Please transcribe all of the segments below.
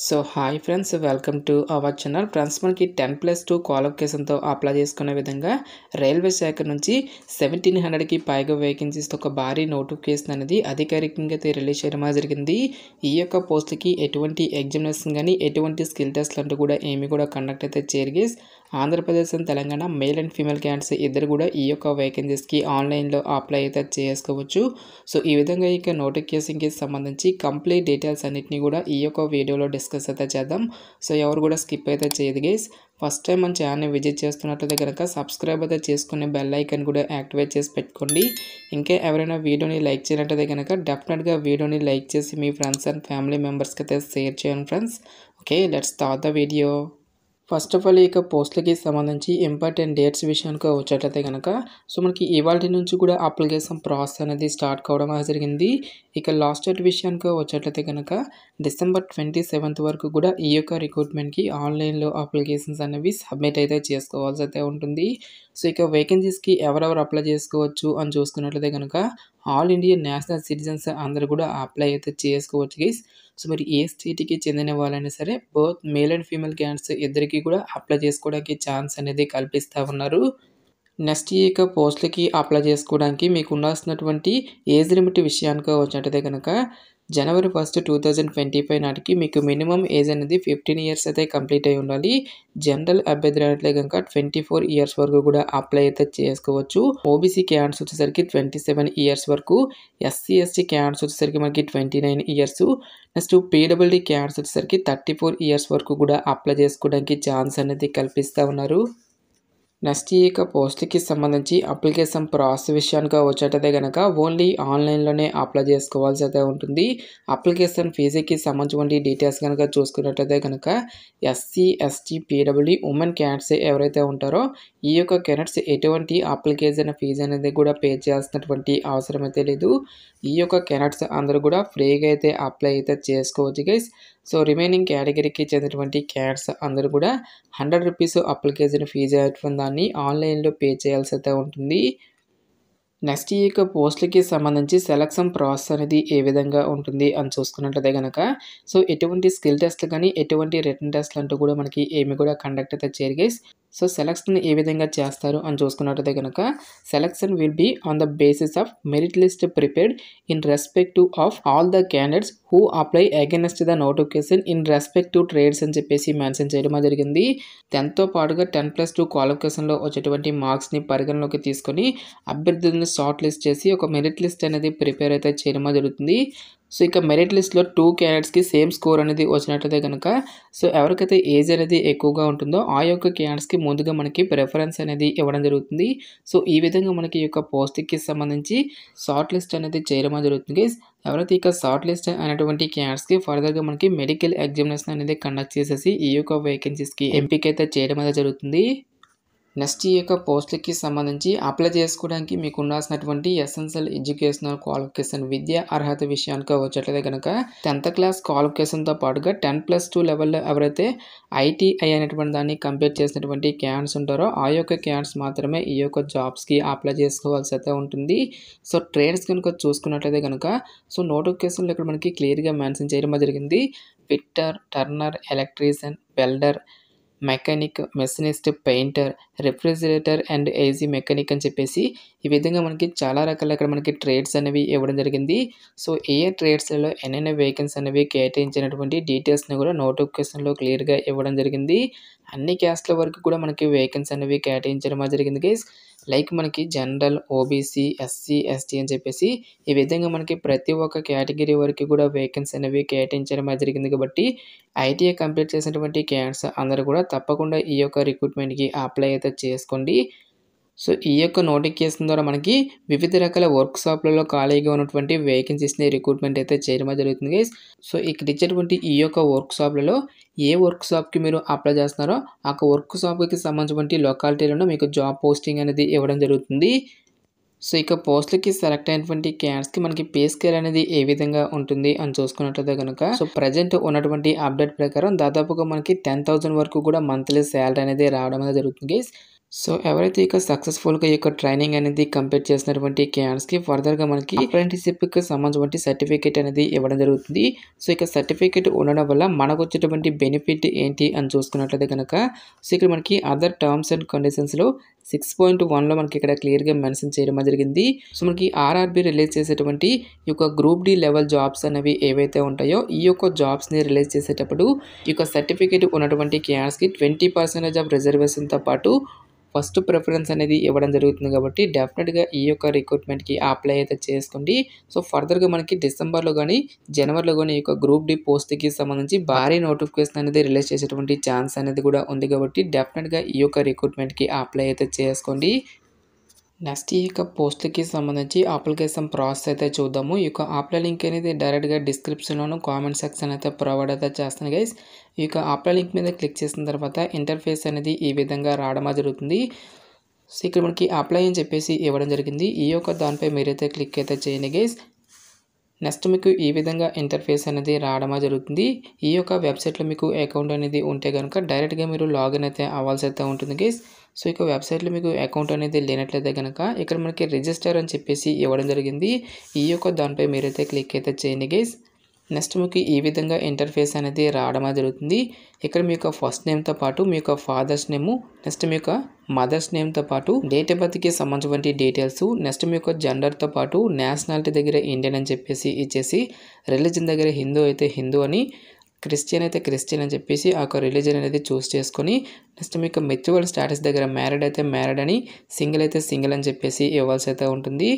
So hi friends, welcome to our channel. Friends, మనకి 10+2 క్వాలిఫికేషన్తో apply చేసుకునే విధంగా రైల్వే శాఖ నుంచి 1700కి పైగా వేకెన్సీస్తో ఒక భారీ నోటిఫికేషన్ అనేది అధికారికంగా అయితే రిలీజ్ చేయడం జరిగింది. ఈ యొక్క పోస్ట్కి ఎటువంటి ఎగ్జామినేషన్ కానీ ఎటువంటి స్కిల్ టెస్ట్లు అంటూ కూడా ఏమి కూడా కండక్ట్ అయితే చేయరు. Andhra Pradesh and Telangana male and female candidates ఇద్దరు కూడా ఈ యొక్క వేకెన్సీస్కి ఆన్లైన్లో అప్లై అయితే చేసుకోవచ్చు. సో ఈ విధంగా ఇక నోటిఫికేషన్కి సంబంధించి కంప్లీట్ డీటెయిల్స్ అన్నింటినీ కూడా ఈ యొక్క వీడియోలో డిస్కస్ అయితే చేద్దాం. సో ఎవరు కూడా స్కిప్ అయితే చేయదు గైస్. ఫస్ట్ టైం మన ఛానల్ని విజిట్ చేస్తున్నట్లయితే కనుక సబ్స్క్రైబ్ అయితే చేసుకుని బెల్ ఐకాన్ కూడా యాక్టివేట్ చేసి పెట్టుకోండి. ఇంకా ఎవరైనా వీడియోని లైక్ చేయనట్లయితే కనుక డెఫినెట్గా వీడియోని లైక్ చేసి మీ ఫ్రెండ్స్ అండ్ ఫ్యామిలీ మెంబర్స్కి అయితే షేర్ చేయండి friends. Okay, let's start the video. First of all ఇక పోస్టులకి సంబంధించి ఇంపార్టెంట్ డేట్స్ విషయానికి వచ్చేట్లయితే కనుక సో మనకి ఇవాళ నుంచి కూడా అప్లికేషన్ ప్రాసెస్ అనేది స్టార్ట్ కావడం జరిగింది. ఇక లాస్ట్ డేట్ విషయానికి వచ్చేట్లయితే కనుక December 27th వరకు కూడా ఈ యొక్క రిక్రూట్మెంట్కి ఆన్లైన్లో అప్లికేషన్స్ అనేవి సబ్మిట్ అయితే చేసుకోవాల్సి అయితే ఉంటుంది. సో ఇక వేకెన్సీస్కి ఎవరెవరు అప్లై చేసుకోవచ్చు అని చూసుకున్నట్లయితే కనుక ఆల్ ఇండియా నేషనల్ సిటిజన్స్ అందరూ కూడా అప్లై అయితే చేసుకోవచ్చు గైస్. సో మరి ఏ స్టేట్కి చెందిన వాళ్ళైనా సరే both male and female candidates ఇద్దరికి కూడా అప్లై చేసుకోవడానికి ఛాన్స్ అనేది కల్పిస్తూ ఉన్నారు. నెక్స్ట్ ఈ యొక్క పోస్టులకి అప్లై చేసుకోవడానికి మీకు ఉండాల్సినటువంటి ఏజ్ లిమిట్ విషయానికి వచ్చినట్టయితే కనుక January 1st, 2025 నాటికి మీకు మినిమం ఏజ్ అనేది 15 years అయితే కంప్లీట్ అయి ఉండాలి. జనరల్ అభ్యర్థులు అయితే కనుక 24 years వరకు కూడా అప్లై అయితే చేసుకోవచ్చు. ఓబీసీ క్యాండిడేట్స్ వచ్చేసరికి 27 years వరకు, ఎస్సీ ఎస్టీ క్యాండిడేట్స్ వచ్చేసరికి మనకి 29 years, నెక్స్ట్ పీడబ్ల్యూడీ క్యాండిడేట్స్ వచ్చేసరికి 34 years వరకు కూడా అప్లై చేసుకోవడానికి ఛాన్స్ అనేది కల్పిస్తూ ఉన్నారు. నెక్స్ట్ ఈ యొక్క పోస్ట్కి సంబంధించి అప్లికేషన్ ప్రాసెస్ విషయానికి వచ్చేటైతే కనుక ఓన్లీ ఆన్లైన్లోనే అప్లై చేసుకోవాల్సి అయితే ఉంటుంది. అప్లికేషన్ ఫీజుకి సంబంధించిన డీటెయిల్స్ కనుక చూసుకున్నట్లయితే కనుక SC ST PWD women candidates ఎవరైతే ఉంటారో ఈ యొక్క క్యాండిడేట్స్ ఎటువంటి అప్లికేషన్ ఫీజు అనేది కూడా పే చేయాల్సినటువంటి అవసరం అయితే లేదు. ఈ యొక్క క్యాండిడేట్స్ అందరూ కూడా ఫ్రీగా అయితే అప్లై అయితే చేసుకోవచ్చు గైస్. సో రిమైనింగ్ కేటగిరీకి చెందినటువంటి క్యాండిడేట్స్ అందరూ కూడా 100 రూపీస్ అప్లికేషన్ ఫీజు అయినటువంటి దాన్ని ఆన్లైన్లో పే చేయాల్సి అయితే ఉంటుంది. నెక్స్ట్ ఈ యొక్క పోస్టులకి సంబంధించి సెలక్షన్ ప్రాసెస్ అనేది ఏ విధంగా ఉంటుంది అని చూసుకున్నట్లయితే కనుక సో ఎటువంటి స్కిల్ టెస్ట్లు కానీ ఎటువంటి రిటన్ టెస్ట్లు అంటూ కూడా మనకి ఏమి కూడా కండక్ట్ అయితే చేయరు గైస్. సో సెలక్షన్ ఏ విధంగా చేస్తారు అని చూసుకున్నట్లయితే కనుక selection will be on the basis of merit list prepared in respective of all the candidates who apply against the notification in respective trades అని చెప్పేసి మెన్షన్ చేయడం జరిగింది. 10తో పాటుగా 10+2 క్వాలిఫికేషన్లో వచ్చేటువంటి మార్క్స్ని పరిగణలోకి తీసుకొని అభ్యర్థులను షార్ట్ లిస్ట్ చేసి ఒక మెరిట్ లిస్ట్ అనేది ప్రిపేర్ అయితే చేయడం జరుగుతుంది. సో ఇక మెరిట్ లిస్ట్లో 2 క్యాండిడేట్స్కి సేమ్ స్కోర్ అనేది వచ్చినట్లయితే కనుక సో ఎవరికైతే ఏజ్ అనేది ఎక్కువగా ఉంటుందో ఆ యొక్క క్యాండిడేట్స్కి ముందుగా మనకి ప్రిఫరెన్స్ అనేది ఇవ్వడం జరుగుతుంది. సో ఈ విధంగా మనకి ఈ యొక్క పోస్ట్కి సంబంధించి షార్ట్ లిస్ట్ అనేది చేయడం జరుగుతుంది. ఎవరైతే ఇక షార్ట్ లిస్ట్ అనేటువంటి క్యాండిడేట్స్కి ఫర్దర్గా మనకి మెడికల్ ఎగ్జామినేషన్ అనేది కండక్ట్ చేసేసి ఈ యొక్క వేకెన్సీస్కి ఎంపిక అయితే చేయడం అనేది జరుగుతుంది. నెక్స్ట్ ఈ యొక్క పోస్టులకి సంబంధించి అప్లై చేసుకోవడానికి మీకు ఉండాల్సినటువంటి ఎసెన్షియల్ ఎడ్యుకేషనల్ క్వాలిఫికేషన్ విద్యా అర్హత విషయానికి వచ్చేట్లయితే కనుక 10th క్లాస్ క్వాలిఫికేషన్తో పాటుగా 10+2 లెవెల్లో ఎవరైతే ఐటీఐ అనేటువంటి దాన్ని కంప్లీట్ చేసినటువంటి క్యాండిడేట్స్ ఉంటారో ఆ యొక్క క్యాండిడేట్స్ మాత్రమే ఈ యొక్క జాబ్స్కి అప్లై చేసుకోవాల్సి అయితే ఉంటుంది. సో ట్రేడ్స్ కనుక చూసుకున్నట్లయితే కనుక సో నోటిఫికేషన్లో ఇక్కడ మనకి క్లియర్గా మెన్షన్ చేయడం జరిగింది. Fitter, Turner, electrician, welder, mechanic, machinist, painter, refrigerator and AC mechanic అని చెప్పేసి ఈ విధంగా మనకి చాలా రకాల ఇక్కడ మనకి ట్రేడ్స్ అనేవి ఇవ్వడం జరిగింది. సో ఏ ట్రేడ్స్లలో ఎన్నెన్న వేకెన్సీ అనేవి కేటాయించినటువంటి డీటెయిల్స్ని కూడా నోటిఫికేషన్లో క్లియర్గా ఇవ్వడం జరిగింది. అన్ని క్యాస్ట్ల వరకు కూడా మనకి వేకెన్సీ అనేవి కేటాయించడం జరిగింది గైస్. లైక్ మనకి జనరల్, ఓబీసీ, ఎస్సీ, ఎస్టీ అని చెప్పేసి ఈ విధంగా మనకి ప్రతి ఒక్క కేటగిరీ వరకు కూడా వేకెన్సీ అనేవి కేటాయించడం జరిగింది. కాబట్టి ఐటీఐ కంప్లీట్ చేసినటువంటి క్యాండిడేట్స్ అందరూ కూడా తప్పకుండా ఈ యొక్క రిక్రూట్మెంట్కి అప్లై అయితే చేసుకోండి. సో ఈ యొక్క నోటిఫికేషన్ ద్వారా మనకి వివిధ రకాల వర్క్ షాప్లలో ఖాళీగా ఉన్నటువంటి వేకెన్సీస్ని రిక్రూట్మెంట్ అయితే చేయడం జరుగుతుంది గైస్. సో ఇక్కడ ఇచ్చేటువంటి ఈ యొక్క వర్క్ షాప్లలో ఏ వర్క్ షాప్కి మీరు అప్లై చేస్తున్నారో ఆ వర్క్ షాప్కి సంబంధించిన లొకాలిటీలలో మీకు జాబ్ పోస్టింగ్ అనేది ఇవ్వడం జరుగుతుంది. సో ఇక పోస్టులకి సెలెక్ట్ అయినటువంటి క్యాండిడేట్స్కి మనకి పే స్కేల్ అనేది ఏ విధంగా ఉంటుంది అని చూసుకున్నట్లయితే కనుక సో ప్రజెంట్ ఉన్నటువంటి అప్డేట్ ప్రకారం దాదాపుగా మనకి 10,000 వరకు కూడా మంత్లీ శాలరీ అనేది రావడం అనేది జరుగుతుంది గైస్. సో ఎవరైతే ఇక సక్సెస్‌ఫుల్‌గా ఈ యొక్క ట్రైనింగ్ అనేది కంప్లీట్ చేసినటువంటి క్యాండిడేట్స్‌కి ఫర్దర్‌గా మనకి అప్రెంటిస్‌షిప్‌కి సంబంధించినటువంటి సర్టిఫికేట్ అనేది ఇవ్వడం జరుగుతుంది. సో ఇక సర్టిఫికేట్ ఉండడం వల్ల మనకొచ్చేటువంటి బెనిఫిట్ ఏంటి అని చూసుకున్నట్లయితే గనక సో ఇక్కడ మనకి అదర్ టర్మ్స్ అండ్ కండిషన్స్‌లో 6.1లో మనకి ఇక్కడ క్లియర్‌గా మెన్షన్ చేయడం జరిగింది. సో మనకి ఆర్ఆర్‌బీ రిలీజ్ చేసేటువంటి ఈ యొక్క గ్రూప్ డి లెవెల్ జాబ్స్ అనేవి ఏవైతే ఉంటాయో ఈ యొక్క జాబ్స్‌ని రిలీజ్ చేసేటప్పుడు ఈ యొక్క సర్టిఫికేట్ ఉన్నటువంటి క్యాండిడేట్స్‌కి 20% ఆఫ్ రిజర్వేషన్‌తో పాటు ఫస్ట్ ప్రిఫరెన్స్ అనేది ఇవ్వడం జరుగుతుంది కాబట్టి డెఫినెట్‌గా ఈ యొక్క రిక్రూట్‌మెంట్‌కి అప్లై అయితే చేసుకోండి. సో ఫర్దర్‌గా మనకి డిసెంబర్‌లో గాని, జనవరిలో గాని ఈ యొక్క గ్రూప్ డి పోస్ట్‌కి సంబంధించి భారీ నోటిఫికేషన్ అనేది రిలీజ్ చేసేటువంటి ఛాన్స్ అనేది కూడా ఉంది కాబట్టి డెఫినెట్‌గా ఈ యొక్క రిక్రూట్‌మెంట్‌కి అప్లై అయితే చేసుకోండి. నెక్స్ట్ ఈ యొక్క పోస్ట్‌కి సంబంధించి అప్లికేషన్ ప్రాసెస్ అయితే చూద్దాము. ఈ యొక్క అప్లై లింక్ అనేది డైరెక్ట్‌గా డిస్క్రిప్షన్‌లోను కామెంట్ సెక్షన్ అయితే ప్రొవైడ్ అయితే చేస్తాను గైస్. ఈ యొక్క అప్లై లింక్ మీద క్లిక్ చేసిన తర్వాత ఇంటర్ఫేస్ అనేది ఈ విధంగా రావడం జరుగుతుంది. సో ఇక్కడ మనకి అప్లై అని చెప్పేసి ఇవ్వడం జరిగింది. ఈ యొక్క దానిపై మీరైతే క్లిక్ అయితే చేయండి గైస్. నెక్స్ట్ మీకు ఈ విధంగా ఇంటర్ఫేస్ అనేది రావడం జరుగుతుంది. ఈ యొక్క వెబ్సైట్లో మీకు అకౌంట్ అనేది ఉంటే కనుక డైరెక్ట్‌గా మీరు లాగిన్ అయితే అవ్వాల్సి అయితే ఉంటుంది గైస్. సో ఇక వెబ్సైట్లో మీకు అకౌంట్ అనేది లేనట్లయితే కనుక ఇక్కడ మనకి రిజిస్టర్ అని చెప్పేసి ఇవ్వడం జరిగింది. ఈ యొక్క దానిపై మీరైతే క్లిక్ అయితే చేయండి గైస్. నెక్స్ట్ మీకు ఈ విధంగా ఇంటర్ఫేస్ అనేది రావడం జరుగుతుంది. ఇక్కడ మీ యొక్క ఫస్ట్ నేమ్‌తో పాటు మీ యొక్క ఫాదర్స్ నేము, నెక్స్ట్ మీ యొక్క మదర్స్ నేమ్‌తో పాటు డేట్ ఆఫ్ బర్త్‌కి సంబంధించినటువంటి డీటెయిల్స్, నెక్స్ట్ మీ యొక్క జెండర్‌తో పాటు నేషనాలిటీ దగ్గర ఇండియన్ అని చెప్పేసి ఇచ్చేసి, రిలీజియన్ దగ్గర హిందూ అయితే హిందూ అని, క్రిస్టియన్ అయితే క్రిస్టియన్ అని చెప్పేసి ఆ యొక్క రిలీజియన్ అనేది చూస్ చేసుకొని, నెక్స్ట్ మీ యొక్క మెచ్యూర్డ్ స్టేటస్ దగ్గర మ్యారీడ్ అయితే మ్యారీడ్ అని, సింగిల్ అయితే సింగిల్ అని చెప్పేసి ఇవ్వాల్సి అయితే ఉంటుంది.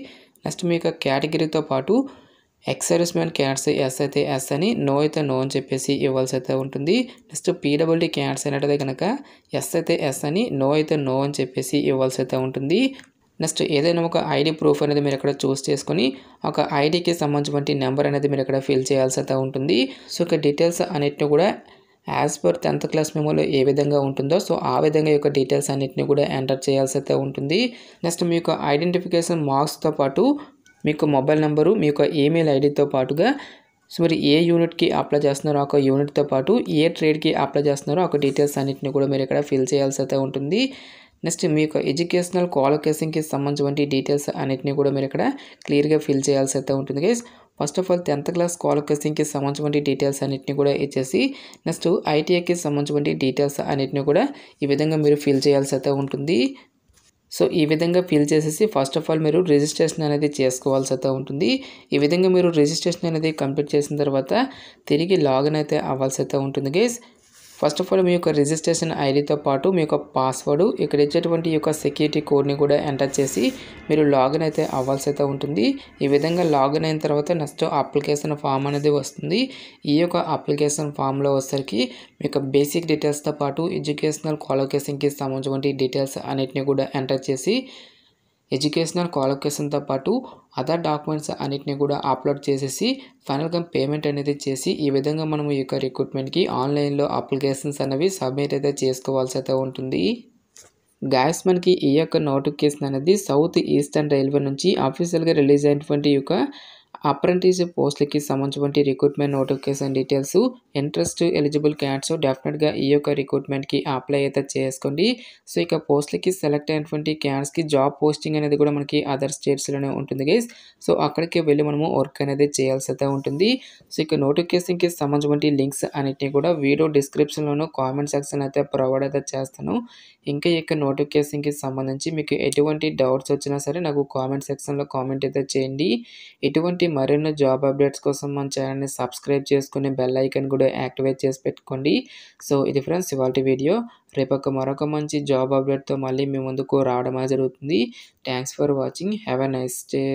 నెక్స్ట్ మీ యొక్క కేటగిరీతో పాటు ex serviceman candidates yes అయితే ఎస్ అని, నో అయితే నో అని చెప్పేసి ఇవ్వాల్సి అయితే ఉంటుంది. నెక్స్ట్ పీడబ్ల్యూడీ క్యాండిడేట్స్ అయినట్టయితే కనుక ఎస్ అయితే ఎస్ అని, నో అయితే నో అని చెప్పేసి ఇవ్వాల్సి అయితే ఉంటుంది. నెక్స్ట్ ఏదైనా ఒక ఐడి ప్రూఫ్ అనేది మీరు ఇక్కడ చూస్ చేసుకొని ఒక ఐడికి సంబంధించినటువంటి నెంబర్ అనేది మీరు ఇక్కడ ఫిల్ చేయాల్సి అయితే ఉంటుంది. సో ఇక డీటెయిల్స్ అన్నిటిని కూడా యాజ్ పర్ 10th క్లాస్ మెమోలో ఏ విధంగా ఉంటుందో సో ఆ విధంగా ఈ యొక్క డీటెయిల్స్ అన్నిటిని కూడా ఎంటర్ చేయాల్సి అయితే ఉంటుంది. నెక్స్ట్ మీ యొక్క ఐడెంటిఫికేషన్ మార్క్స్తో పాటు మీ యొక్క మొబైల్ నెంబరు, మీ యొక్క ఈమెయిల్ ఐడితో పాటుగా సో మీరు ఏ యూనిట్‌కి అప్లై చేస్తున్నారో ఒక యూనిట్‌తో పాటు ఏ ట్రేడ్‌కి అప్లై చేస్తున్నారో ఒక డీటెయిల్స్ అన్నిటిని కూడా మీరు ఇక్కడ ఫిల్ చేయాల్సి అయితే ఉంటుంది. నెక్స్ట్ మీ యొక్క ఎడ్యుకేషనల్ క్వాలిఫికేషన్‌కి సంబంధించినటువంటి డీటెయిల్స్ అన్నిటిని కూడా మీరు ఇక్కడ క్లియర్‌గా ఫిల్ చేయాల్సి అయితే ఉంటుంది guys. First of all 10th class క్వాలిఫికేషన్‌కి సంబంధించినటువంటి డీటెయిల్స్ అన్నిటిని కూడా ఇచ్చేసి నెక్స్ట్ ఐటీఐకి సంబంధించినటువంటి డీటెయిల్స్ అన్నిటిని కూడా ఈ విధంగా మీరు ఫిల్ చేయాల్సి అయితే ఉంటుంది. సో ఈ విధంగా ఫిల్ చేసేసి ఫస్ట్ ఆఫ్ ఆల్ మీరు రిజిస్ట్రేషన్ అనేది చేసుకోవాల్సి అయితే ఉంటుంది. ఈ విధంగా మీరు రిజిస్ట్రేషన్ అనేది కంప్లీట్ చేసిన తర్వాత తిరిగి లాగిన్ అయితే అవ్వాల్సి అయితే ఉంటుంది గైస్. ఫస్ట్ ఆఫ్ ఆల్ మీ యొక్క రిజిస్ట్రేషన్ ఐడితో పాటు మీ యొక్క పాస్వర్డ్, ఇక్కడ ఇచ్చేటువంటి ఈ యొక్క సెక్యూరిటీ కోడ్ని కూడా ఎంటర్ చేసి మీరు లాగిన్ అయితే అవ్వాల్సి అయితే ఉంటుంది. ఈ విధంగా లాగిన్ అయిన తర్వాత నెక్స్ట్ అప్లికేషన్ ఫామ్ అనేది వస్తుంది. ఈ యొక్క అప్లికేషన్ ఫామ్లో వచ్చేసరికి మీ యొక్క బేసిక్ డీటెయిల్స్తో పాటు ఎడ్యుకేషనల్ క్వాలిఫికేషన్‌కి సంబంధించినటువంటి డీటెయిల్స్ అన్నిటిని కూడా ఎంటర్ చేసి ఎడ్యుకేషనల్ క్వాలిఫికేషన్‌తో పాటు అదర్ డాక్యుమెంట్స్ అన్నిటిని కూడా అప్లోడ్ చేసేసి ఫైనల్‌గా పేమెంట్ అనేది చేసి ఈ విధంగా మనము ఈ యొక్క రిక్రూట్మెంట్‌కి ఆన్లైన్‌లో అప్లికేషన్స్ అనేవి సబ్మిట్ అయితే చేసుకోవాల్సి అయితే ఉంటుంది. గైస్ మనకి ఈ యొక్క నోటిఫికేషన్ అనేది సౌత్ ఈస్టర్న్ రైల్వే నుంచి అఫీషియల్‌గా రిలీజ్ అయినటువంటి ఈ యొక్క అప్రెంటిస్‌షిప్ పోస్ట్‌లకి సంబంధించినటువంటి recruitment notification details, interest eligible candidates డెఫినెట్‌గా ఈ యొక్క రిక్రూట్మెంట్‌కి అప్లై అయితే చేసుకోండి. సో ఇక పోస్ట్‌లకి సెలెక్ట్ అయినటువంటి క్యాండిడేట్స్‌కి జాబ్ పోస్టింగ్ అనేది కూడా మనకి అదర్ స్టేట్స్‌లోనే ఉంటుంది గైస్. సో అక్కడికి వెళ్ళి మనము వర్క్ అనేది చేయాల్సి అయితే ఉంటుంది. సో ఇక నోటిఫికేషన్‌కి సంబంధించినటువంటి లింక్స్ అన్నిటిని కూడా వీడియో డిస్క్రిప్షన్‌లోను కామెంట్ సెక్షన్ అయితే ప్రొవైడ్ అయితే చేస్తాను. ఇంకా ఈ యొక్క నోటిఫికేషన్‌కి సంబంధించి మీకు ఎటువంటి డౌట్స్ వచ్చినా సరే నాకు కామెంట్ సెక్షన్‌లో కామెంట్ అయితే చేయండి. ఎటువంటి మరిన్ని జాబ్ అప్డేట్స్ కోసం మన ఛానల్‌ని సబ్స్క్రైబ్ చేసుకొని బెల్ ఐకాన్ కూడా యాక్టివేట్ చేసి పెట్టుకోండి. సో ఇది ఫ్రెండ్స్ ఇవాల్టి వీడియో. మరొక మంచి జాబ్ అప్డేట్‌తో మళ్ళీ మీ ముందుకు రావడం జరుగుతుంది. Thanks for watching. Have a nice day.